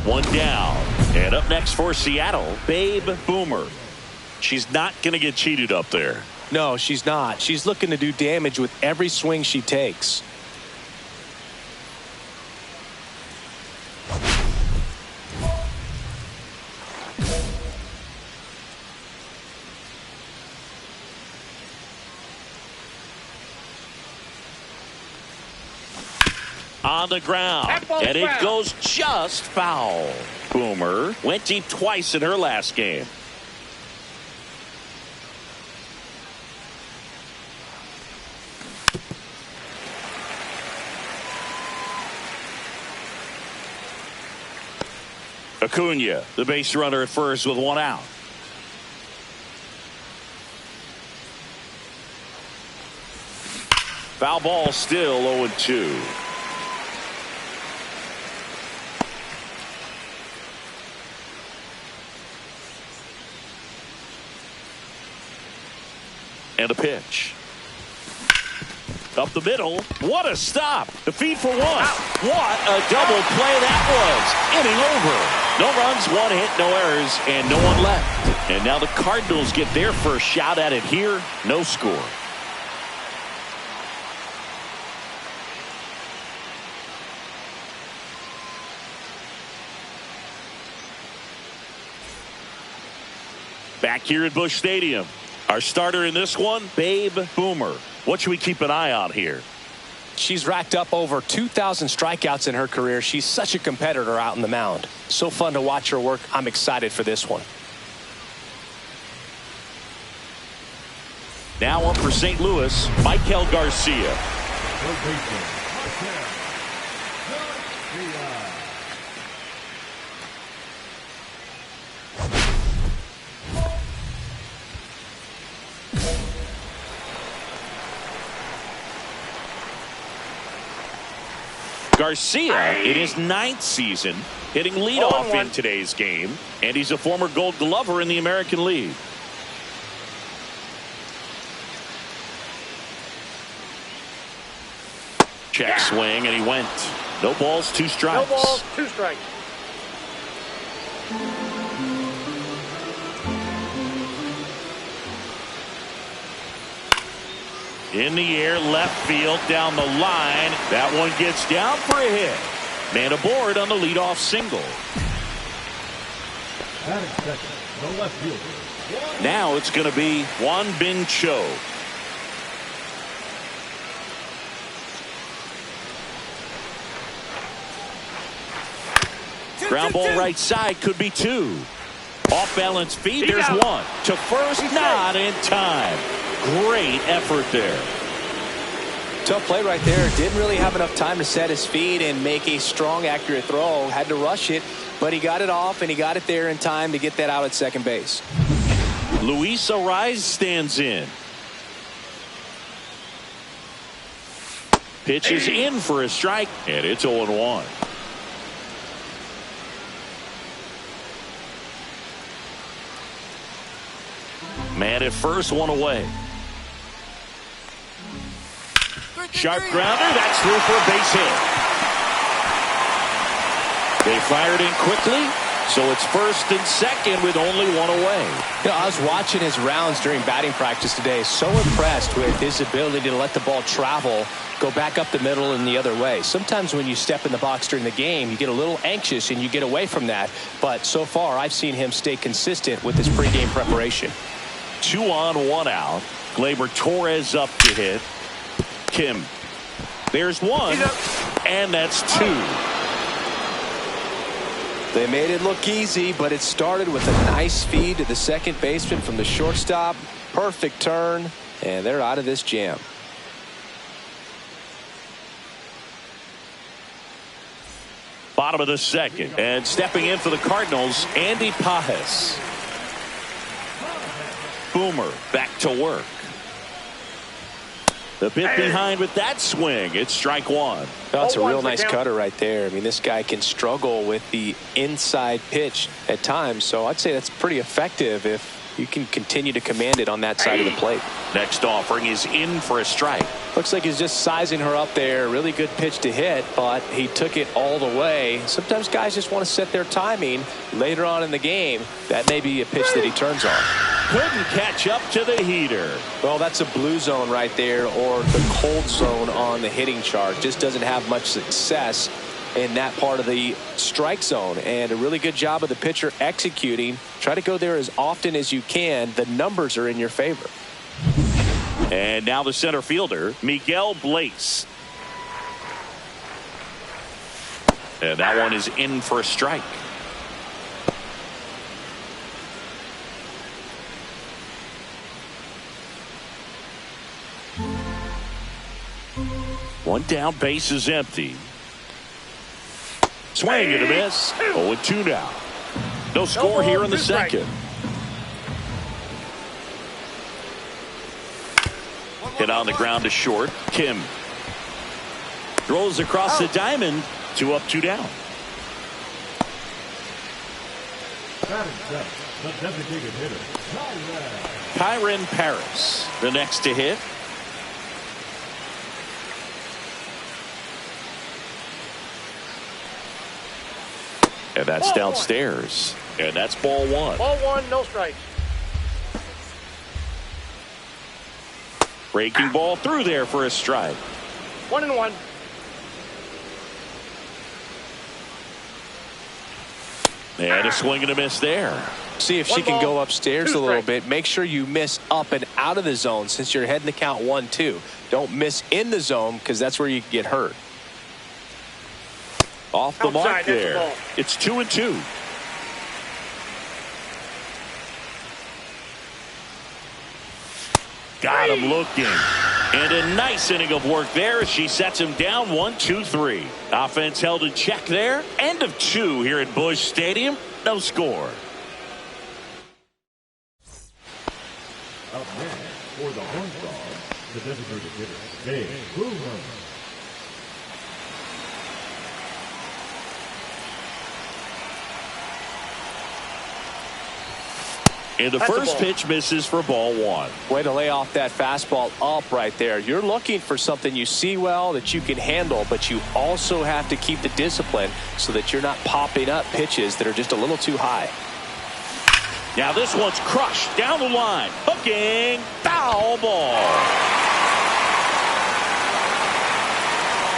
One down. And up next for Seattle, Babe Boomer. She's not going to get cheated up there. No, she's not. She's looking to do damage with every swing she takes. On the ground, and it goes just foul. Boomer went deep twice in her last game. Acuna, the base runner at first with one out. Foul ball, still 0-2. And a pitch. Up the middle. What a stop. The feed for one. What a double play that was. Inning over. No runs, one hit, no errors, and no one left. And now the Cardinals get their first shot at it here. No score. Back here at Busch Stadium. Our starter in this one, Babe Boomer. What should we keep an eye on here? She's racked up over 2,000 strikeouts in her career. She's such a competitor out in the mound. So fun to watch her work. I'm excited for this one. Now up for St. Louis, Michael Garcia. Garcia in his 9th season hitting leadoff in today's game, and he's a former Gold Glover in the American League. Check swing, and he went. No balls, 2 strikes. No balls, 2 strikes. In the air, left field, down the line. That one gets down for a hit. Man aboard on the leadoff single. Now it's going to be Juan Bin Cho. Ground ball right side, could be 2. Off balance feed, there's 1. To first, not in time. Great effort there. Tough play right there. Didn't really have enough time to set his feet and make a strong, accurate throw. Had to rush it, but he got it off, and he got it there in time to get that out at second base. Luis Ariz stands in. Pitch is in for a strike, and it's 0-1. Man at first, 1 away. Sharp grounder, that's through for a base hit. They fired in quickly, so it's first and second with only 1 away. You know, I was watching his rounds during batting practice today. So impressed with his ability to let the ball travel, go back up the middle and the other way. Sometimes when you step in the box during the game, you get a little anxious and you get away from that. But so far, I've seen him stay consistent with his pregame preparation. 2 on, 1 out. Gleyber Torres up to hit. Kim. There's 1, and that's 2. They made it look easy, but it started with a nice feed to the second baseman from the shortstop. Perfect turn, and they're out of this jam. Bottom of the second, and stepping in for the Cardinals, Andy Pages. Boomer back to work. The bit behind with that swing. It's strike 1. That's a real nice cutter right there. I mean, this guy can struggle with the inside pitch at times, so I'd say that's pretty effective if you can continue to command it on that side of the plate. Next offering is in for a strike. Looks like he's just sizing her up there. Really good pitch to hit, but he took it all the way. Sometimes guys just want to set their timing later on in the game. That may be a pitch that he turns on. Couldn't catch up to the heater. Well, that's a blue zone right there, or the cold zone on the hitting chart. Just doesn't have much success in that part of the strike zone. And a really good job of the pitcher executing. Try to go there as often as you can. The numbers are in your favor. And now the center fielder, Miguel Blaze. And that one is in for a strike. One down, base is empty. Swing and a miss. 0-2 now. No score here in the second. Hit on the ground to short. Kim throws across the diamond. 2 up, 2 down. Kyron Paris, the next to hit. And that's downstairs. And that's ball 1. Ball 1, no strikes. Breaking ball through there for a strike. 1-1. And a swing and a miss there. See if she can go upstairs a little bit. Make sure you miss up and out of the zone since you're heading the count 1-2. Don't miss in the zone because that's where you can get hurt. Off the mark there. It's 2-2. Got him looking. And a nice inning of work there as she sets him down 1-2-3. Offense held in check there. End of 2 here at Busch Stadium. No score. Up next for the Horned Frogs, the designated hitter, Dave Boomer. And the first pitch misses for ball 1. Way to lay off that fastball up right there. You're looking for something you see well that you can handle, but you also have to keep the discipline so that you're not popping up pitches that are just a little too high. Now this one's crushed down the line. Hooking. Foul ball.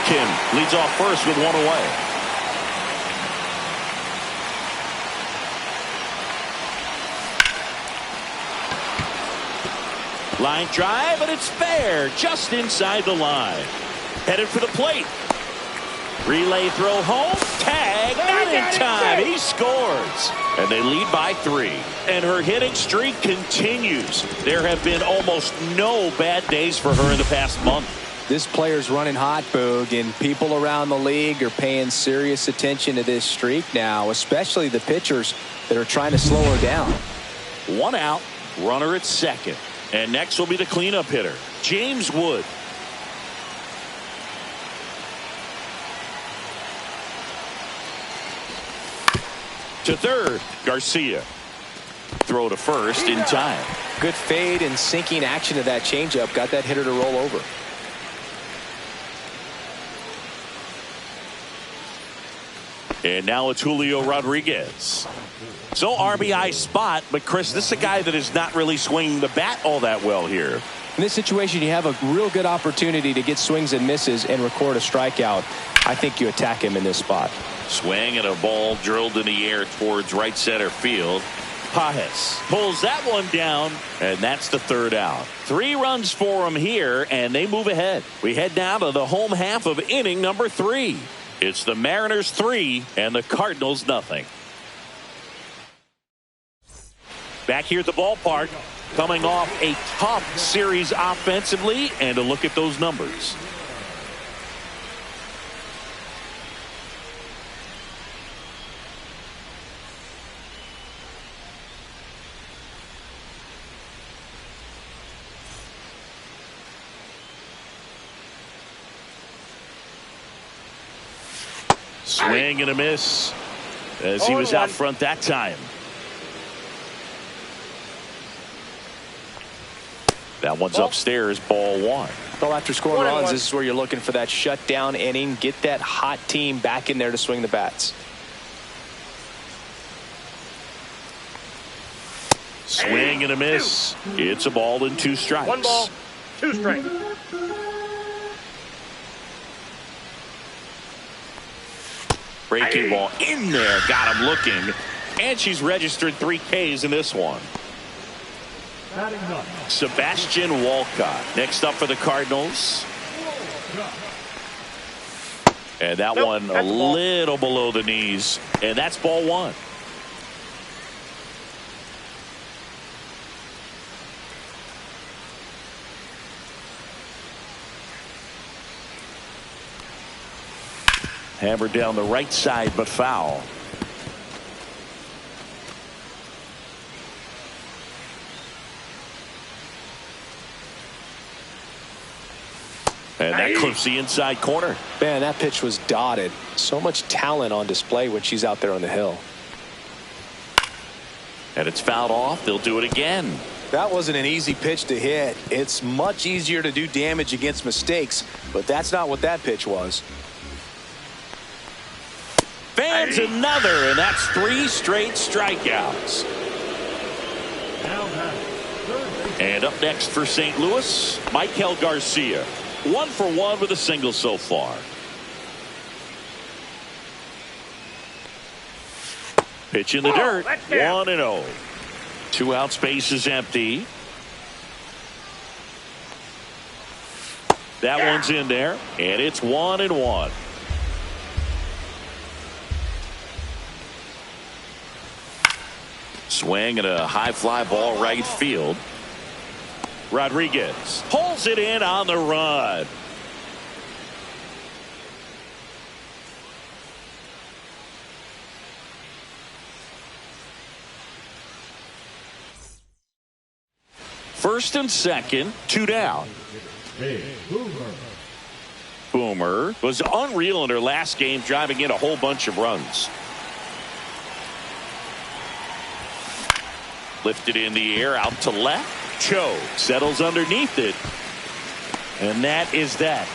Kim leads off first with 1 away. Line drive, and it's fair, just inside the line. Headed for the plate. Relay throw home. Tag, not in time. He scores. And they lead by 3. And her hitting streak continues. There have been almost no bad days for her in the past month. This player's running hot, Boog, and people around the league are paying serious attention to this streak now, especially the pitchers that are trying to slow her down. 1 out, runner at second. And next will be the cleanup hitter, James Wood. To third, Garcia. Throw to first in time. Good fade and sinking action of that changeup got that hitter to roll over. And now it's Julio Rodriguez. So RBI spot, but Chris, this is a guy that is not really swinging the bat all that well here. In this situation, you have a real good opportunity to get swings and misses and record a strikeout. I think you attack him in this spot. Swing and a ball drilled in the air towards right center field. Pajes pulls that one down, and that's the 3rd out. 3 runs for him here, and they move ahead. We head now to the home half of inning number 3. It's the Mariners 3 and the Cardinals nothing. Back here at the ballpark, coming off a tough series offensively, and a look at those numbers. Swing and a miss as he was out front that time. That one's upstairs, ball one. Well, after scoring runs, this is where you're looking for that shutdown inning. Get that hot team back in there to swing the bats. Swing and a miss. It's a ball and 2 strikes. 1 ball, 2 strikes. Breaking ball in there. Got him looking. And she's registered 3 Ks in this one. Sebastian Walcott next up for the Cardinals. And that one a little below the knees. And that's ball 1. Hammered down the right side, but foul. And that clips the inside corner. Man, that pitch was dotted. So much talent on display when she's out there on the hill. And it's fouled off. They'll do it again. That wasn't an easy pitch to hit. It's much easier to do damage against mistakes, but that's not what that pitch was. Fans another, and that's 3 straight strikeouts. And up next for St. Louis, Michael Garcia. 1 for 1 with a single so far. Pitch in the dirt. 1-0. 2 out, space is empty. That one's in there, and it's 1-1. Swing and a high fly ball right field. Rodriguez pulls it in on the run. First and second, 2 down. Boomer was unreal in her last game, driving in a whole bunch of runs. Lifted in the air out to left. Cho settles underneath it. And that is that.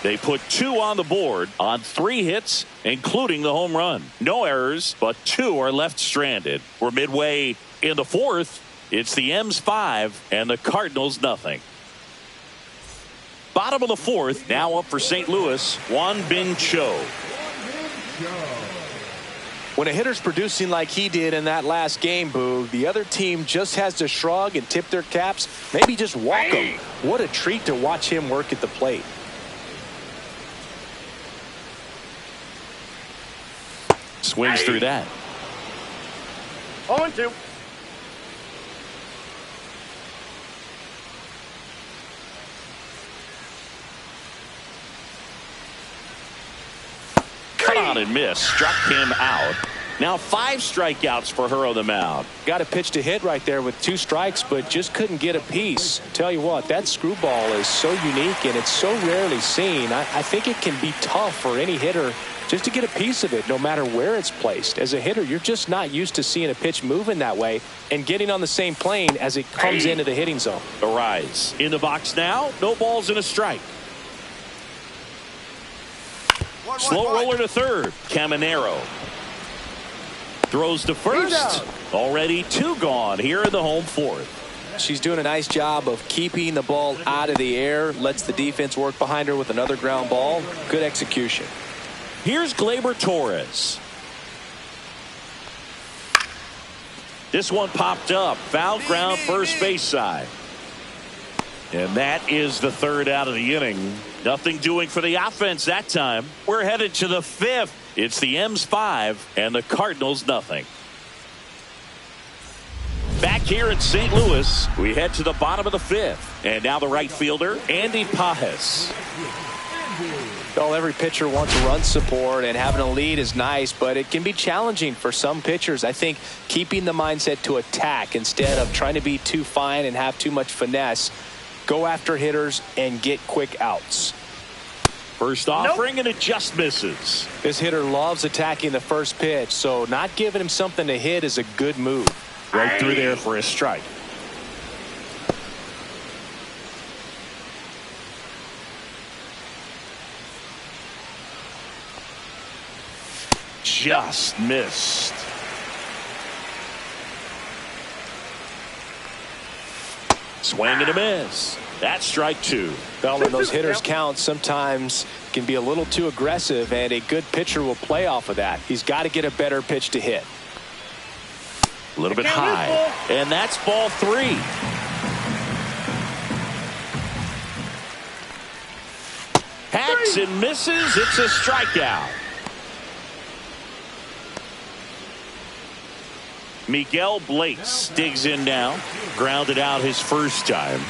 They put 2 on the board on 3 hits, including the home run. No errors, but 2 are left stranded. We're midway in the 4th. It's the M's 5 and the Cardinals nothing. Bottom of the 4th, now up for St. Louis, Won Bin Cho. When a hitter's producing like he did in that last game, Boo, the other team just has to shrug and tip their caps, maybe just walk him. What a treat to watch him work at the plate. Swings through that. 0-2. Cut on and miss. Struck him out. Now 5 strikeouts for her on the mound. Got a pitch to hit right there with 2 strikes, but just couldn't get a piece. Tell you what, that screwball is so unique and it's so rarely seen. I think it can be tough for any hitter just to get a piece of it, no matter where it's placed. As a hitter, you're just not used to seeing a pitch moving that way and getting on the same plane as it comes into the hitting zone. A rise. In the box now, no balls and a strike. Slow roller to third. Caminero throws to first. Already 2 gone here in the home 4th. She's doing a nice job of keeping the ball out of the air. Lets the defense work behind her with another ground ball. Good execution. Here's Gleyber Torres. This one popped up. Foul ground, first base side. And that is the 3rd out of the inning. Nothing doing for the offense that time. We're headed to the 5th. It's the M's 5 and the Cardinals nothing. Back here in St. Louis, we head to the bottom of the 5th. And now the right fielder, Andy Pajes. Well, every pitcher wants run support, and having a lead is nice, but it can be challenging for some pitchers. I think keeping the mindset to attack instead of trying to be too fine and have too much finesse. Go after hitters and get quick outs. First offering, and it just misses. This hitter loves attacking the first pitch, so not giving him something to hit is a good move. Right through there for a strike. Just missed. Swing and a miss. That's strike two. Well, when those hitters count, sometimes can be a little too aggressive, and a good pitcher will play off of that. He's got to get a better pitch to hit. A little bit high, and that's ball three. Hacks and misses. It's a strikeout. Miguel Blake's digs in now. Grounded out his first time.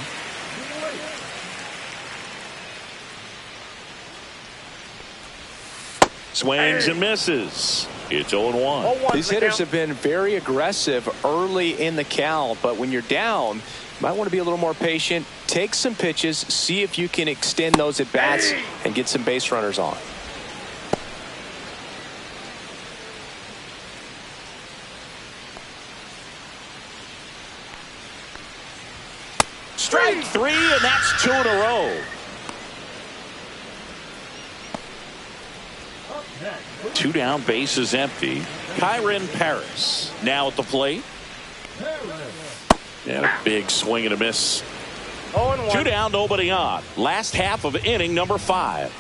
Swings and misses. It's 0-1. These hitters have been very aggressive early in the count, but when you're down, you might want to be a little more patient. Take some pitches, see if you can extend those at bats and get some base runners on. Strike three, and that's two in a row. Two down, bases empty. Corbin Burnes now at the plate. And a big swing and a miss. 0-1. Two down, nobody on. Last half of inning number 5.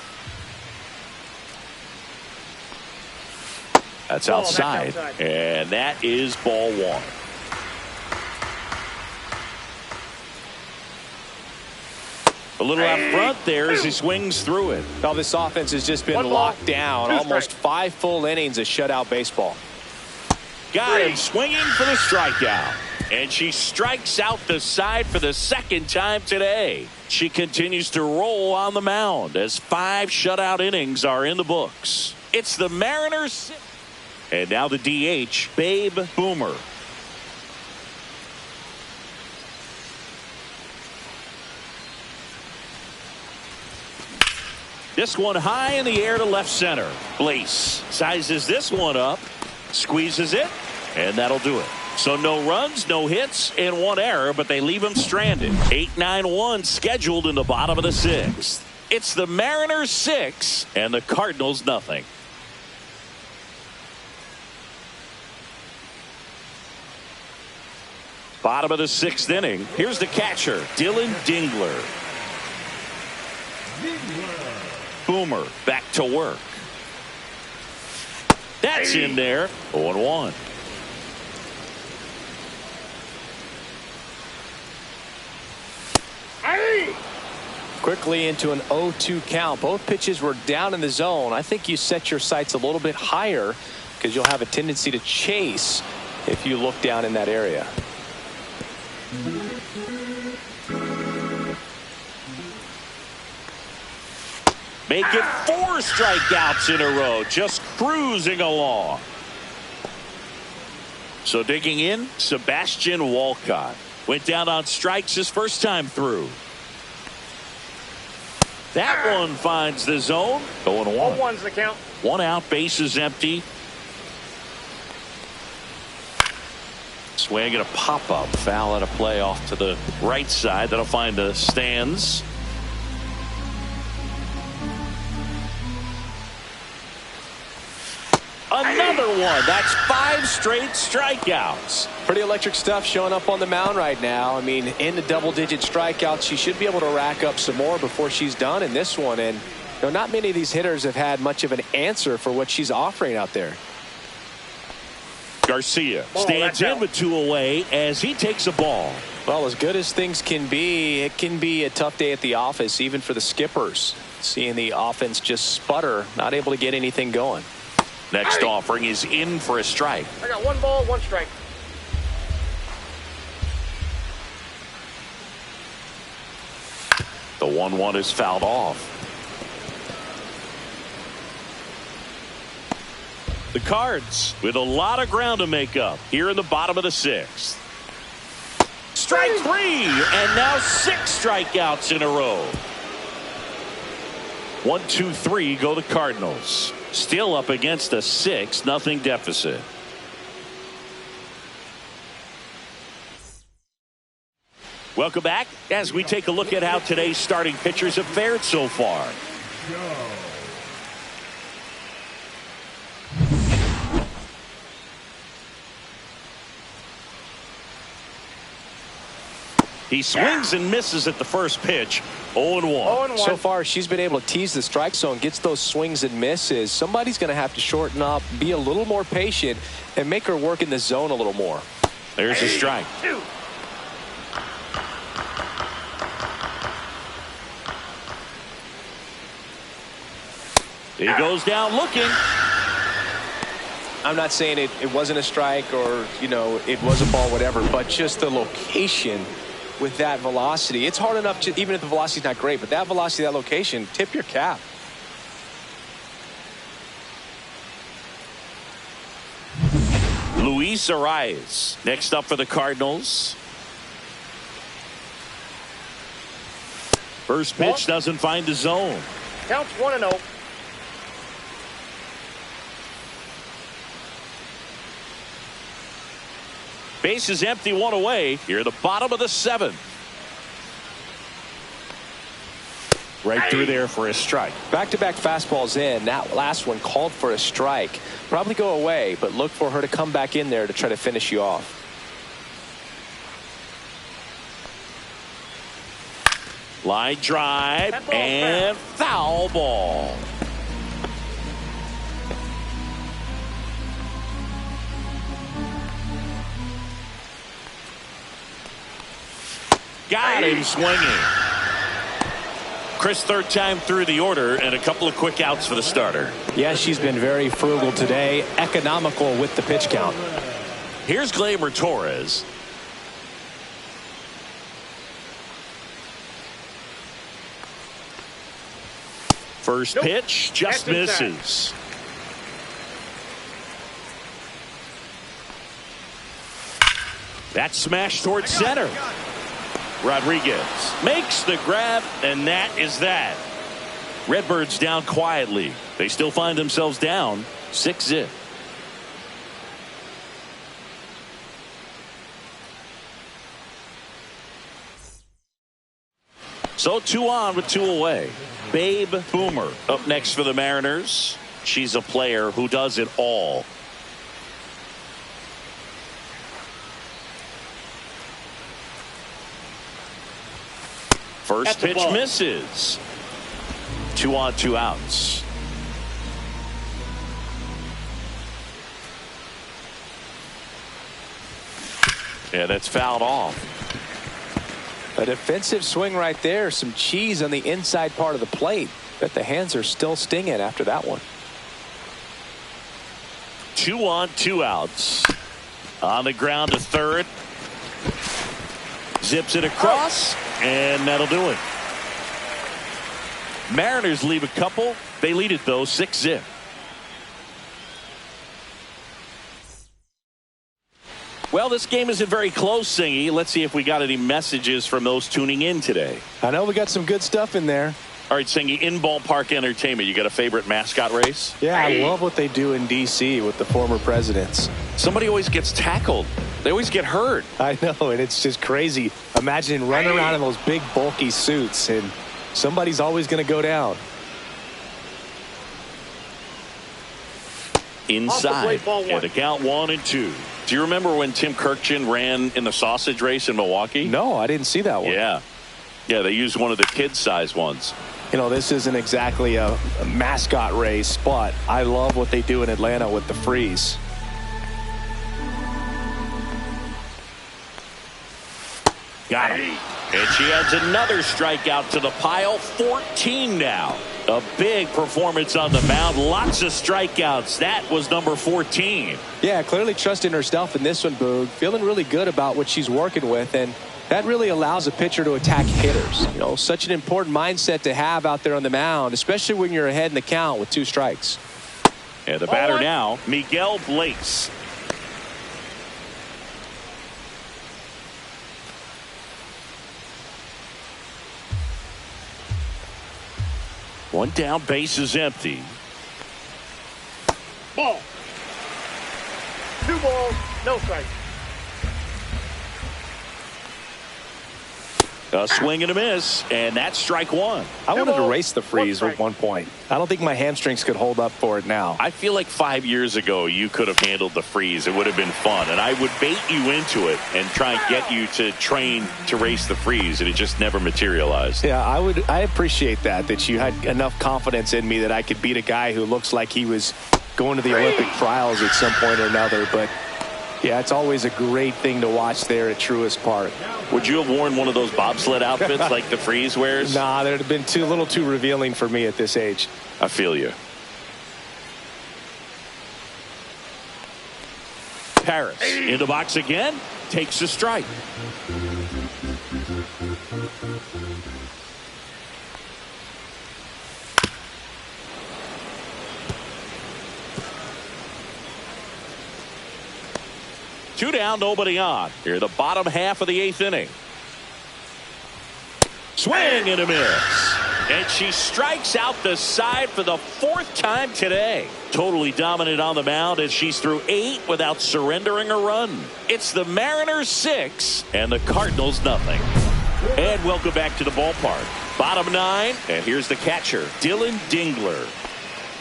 That's outside. And that is ball one. A little out front there as he swings through it. Well, this offense has just been locked down. Almost 5 full innings of shutout baseball. Got him swinging for the strikeout. And she strikes out the side for the second time today. She continues to roll on the mound as 5 shutout innings are in the books. It's the Mariners. And now the DH, Babe Boomer. This one high in the air to left center. Blaze sizes this one up, squeezes it, and that'll do it. So no runs, no hits, and 1 error, but they leave him stranded. 8-9-1 scheduled in the bottom of the 6th. It's the Mariners 6 and the Cardinals nothing. Bottom of the 6th inning. Here's the catcher, Dylan Dingler. Boomer back to work. That's in there. 0-1. Quickly into an 0-2 count. Both pitches were down in the zone. I think you set your sights a little bit higher because you'll have a tendency to chase if you look down in that area. Make it 4 strikeouts in a row, just cruising along. So digging in, Sebastian Walcott. Went down on strikes his first time through. That one finds the zone. 0-1. 0-1's the count. 1 out, bases empty. Swing and a pop-up. Foul at a play off to the right side. That'll find the stands. Another one. That's 5 straight strikeouts. Pretty electric stuff showing up on the mound right now. I mean, in the double-digit strikeouts, she should be able to rack up some more before she's done in this one. And you know, not many of these hitters have had much of an answer for what she's offering out there. Garcia stands in with 2 away as he takes a ball. Well, as good as things can be, it can be a tough day at the office, even for the skippers. Seeing the offense just sputter, not able to get anything going. Next offering is in for a strike. I got 1 ball, 1 strike. The 1-1 is fouled off. The Cards with a lot of ground to make up here in the bottom of the 6th. Strike 3, and now 6 strikeouts in a row. 1, 2, 3 go the Cardinals. Still up against a 6-0 deficit. Welcome back as we take a look at how today's starting pitchers have fared so far. He swings and misses at the first pitch. 0-1. So far, she's been able to tease the strike zone, gets those swings and misses. Somebody's going to have to shorten up, be a little more patient, and make her work in the zone a little more. There's a strike. He goes down looking. I'm not saying it wasn't a strike or, you know, it was a ball, whatever, but just the location with that velocity. It's hard enough to, even if the velocity's not great, but that velocity, that location, tip your cap. Luis Arias next up for the Cardinals. First pitch doesn't find the zone. Counts 1-0. Base is empty, one away. Here at the bottom of the seventh. Right through there for a strike. Back-to-back fastballs in. That last one called for a strike. Probably go away, but look for her to come back in there to try to finish you off. Line drive and foul ball. Got him swinging. Chris, third time through the order and a couple of quick outs for the starter. Yeah, she's been very frugal today, economical with the pitch count. Here's Gleyber Torres. First pitch just misses. That smash towards center. Rodriguez makes the grab, and that is that. Redbirds down quietly. They still find themselves down 6-0. So 2 on with 2 away. Babe Boomer up next for the Mariners. She's a player who does it all. First pitch misses. 2 on, 2 outs. Yeah, that's fouled off. A defensive swing right there. Some cheese on the inside part of the plate. Bet the hands are still stinging after that one. 2 on, 2 outs. On the ground to third. Zips it across, and that'll do it. Mariners leave a couple. They lead it, though, 6-0. Well, this game isn't very close, Singy. Let's see if we got any messages from those tuning in today. I know we got some good stuff in there. All right, Singy, in ballpark entertainment, you got a favorite mascot race? Yeah, I love what they do in D.C. with the former presidents. Somebody always gets tackled. They always get hurt. I know, and it's just crazy. Imagine running around in those big, bulky suits, and somebody's always going to go down. Inside, and the count 1-2. Do you remember when Tim Kirkchin ran in the sausage race in Milwaukee? No, I didn't see that one. Yeah, they used one of the kid-size ones. You know, this isn't exactly a mascot race, but I love what they do in Atlanta with the freeze. Got him. And she adds another strikeout to the pile. 14 now. A big performance on the mound. Lots of strikeouts. That was number 14. Yeah, clearly trusting herself in this one, Boog. Feeling really good about what she's working with, and that really allows a pitcher to attack hitters. You know, such an important mindset to have out there on the mound, especially when you're ahead in the count with 2 strikes. And the batter now, Miguel Blaze. One down, base is empty. Ball. 2 balls, no strikes. A swing and a miss, and that's strike one. I wanted to race the freeze at one point. I don't think my hamstrings could hold up for it now. I feel like 5 years ago you could have handled the freeze. It would have been fun, and I would bait you into it and try and get you to train to race the freeze, and it just never materialized. Yeah, I appreciate that you had enough confidence in me that I could beat a guy who looks like he was going to the Olympic trials at some point or another. But yeah, it's always a great thing to watch there at Truist Park. Would you have worn one of those bobsled outfits like the freeze wears? Nah, that would have been a little too revealing for me at this age. I feel you. Paris in the box again, takes a strike. Two down, nobody on. Here, the bottom half of the 8th inning. Swing and a miss. And she strikes out the side for the 4th time today. Totally dominant on the mound as she's through 8 without surrendering a run. It's the Mariners 6 and the Cardinals nothing. And welcome back to the ballpark. Bottom 9, and here's the catcher, Dylan Dingler.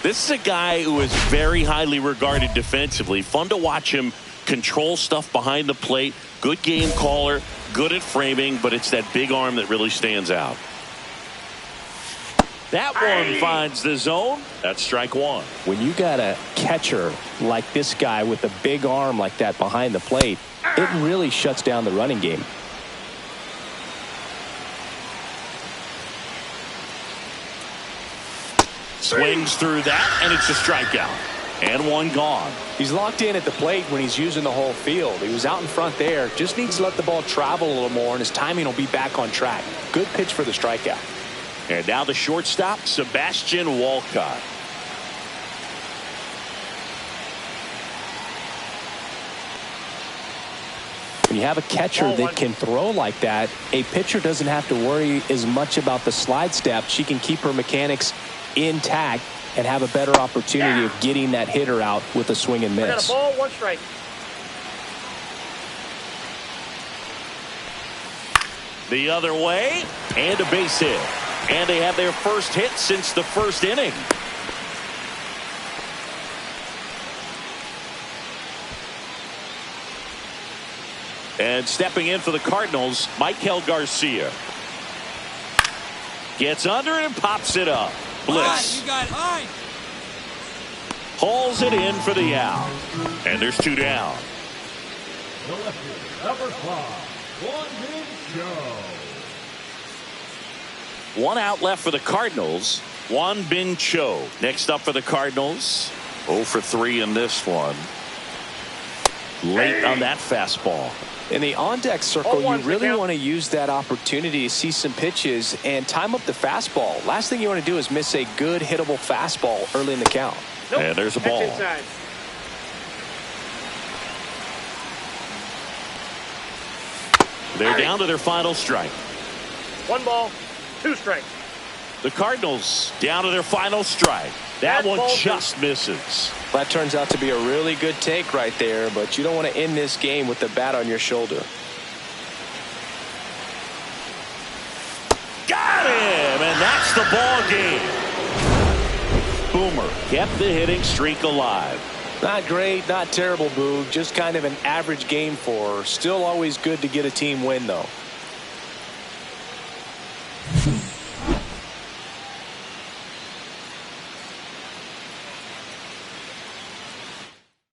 This is a guy who is very highly regarded defensively. Fun to watch him control stuff behind the plate. Good game caller, good at framing, but it's that big arm that really stands out. That one finds the zone. That's strike one. When you got a catcher like this guy with a big arm like that behind the plate, it really shuts down the running game. Swings through that, and it's a strikeout. And one gone. He's locked in at the plate when he's using the whole field. He was out in front there. Just needs to let the ball travel a little more, and his timing will be back on track. Good pitch for the strikeout. And now the shortstop, Sebastian Walcott. When you have a catcher that can throw like that, a pitcher doesn't have to worry as much about the slide step. She can keep her mechanics intact and have a better opportunity of getting that hitter out with a swing and miss. Got a ball, 1 strike. The other way, and a base hit. And they have their first hit since the 1st inning. And stepping in for the Cardinals, Michael Garcia. Gets under it and pops it up. Bliss. You got high. Hauls it in for the out. And there's 2 down. The lefty, number 5, Corbin Burnes. 1 out left for the Cardinals. Juan Bin Cho next up for the Cardinals. 0 for 3 in this one. Late on that fastball. In the on-deck circle, you really want to use that opportunity to see some pitches and time up the fastball. Last thing you want to do is miss a good hittable fastball early in the count. Nope. And there's a ball. Inside. They're down to their final strike. 1 ball, 2 strikes. The Cardinals down to their final strike. That one just misses. That turns out to be a really good take right there, but you don't want to end this game with the bat on your shoulder. Got him, and that's the ball game. Boomer kept the hitting streak alive. Not great, not terrible, Boog. Just kind of an average game for her. Still always good to get a team win, though.